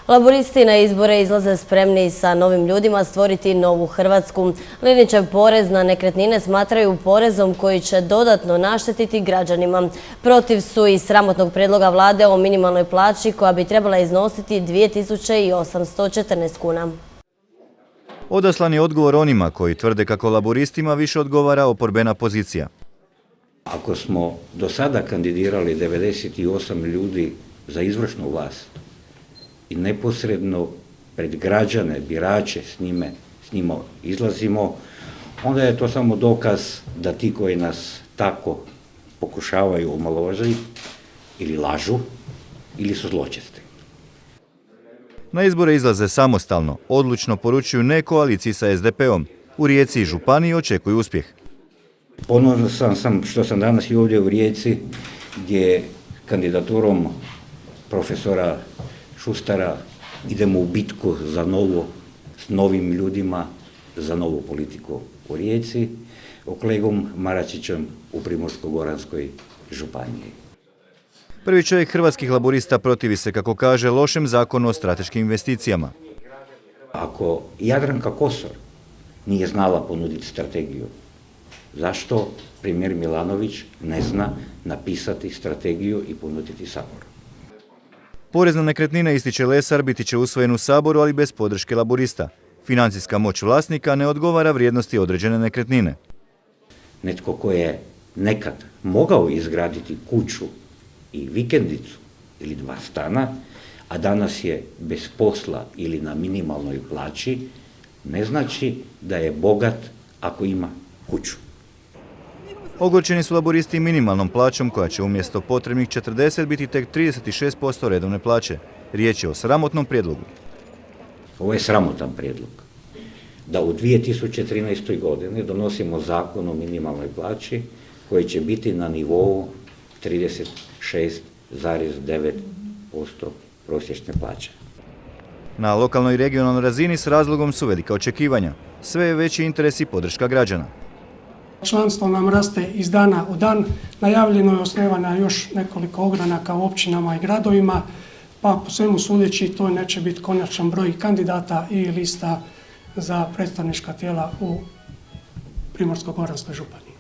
Laburisti na izbore izlaze spremni sa novim ljudima stvoriti novu Hrvatsku. Linićev porez na nekretnine smatraju porezom koji će dodatno naštetiti građanima. Protiv su i sramotnog prijedloga vlade o minimalnoj plaći koja bi trebala iznositi 2814 kuna. Odaslan je odgovor onima koji tvrde kako laburistima više odgovara oporbena pozicija. Ako smo do sada kandidirali 98 ljudi za izvršnu vlast i neposredno pred građane, birače s njima izlazimo, onda je to samo dokaz da ti koji nas tako pokušavaju omalovažiti ili lažu ili su zločesti. Na izbore izlaze samostalno, odlučno poručuju ne koaliciji sa SDP-om. U Rijeci i županiji očekuju uspjeh. Ponosan sam što sam danas i ovdje u Rijeci, gdje kandidaturom profesora Šustara idemo u bitku za s novim ljudima, za novu politiku u Rijeci, o kolegom Maračićem u Primorsko-goranskoj županiji. Prvi čovjek hrvatskih laburista protivi se, kako kaže, lošem zakonu o strateškim investicijama. Ako Jadranka Kosor nije znala ponuditi strategiju, zašto premijer Milanović ne zna napisati strategiju i ponuditi Saboru? Porez na nekretnine, ističe Lesar, biti će usvojen u Saboru, ali bez podrške laburista. Financijska moć vlasnika ne odgovara vrijednosti određene nekretnine. Netko ko je nekad mogao izgraditi kuću i vikendicu ili 2 stana, a danas je bez posla ili na minimalnoj plaći, ne znači da je bogat ako ima kuću. Ogorčeni su laburisti minimalnom plaćom koja će umjesto potrebnih 40 biti tek 36% redovne plaće. Riječ je o sramotnom prijedlogu. Ovo je sramotan prijedlog. Da u 2013. godini donosimo zakon o minimalnoj plaći koji će biti na nivou 36,9% prosječne plaće. Na lokalnoj i regionalnoj razini s razlogom su velika očekivanja. Sve je veći interes i podrška građana. Članstvo nam raste iz dana u dan. Najavljeno je osnivanje još nekoliko ogranaka u općinama i gradovima, pa po svemu sudeći to neće biti konačan broj kandidata i lista za predstavnička tijela u Primorsko-goranskoj županiji.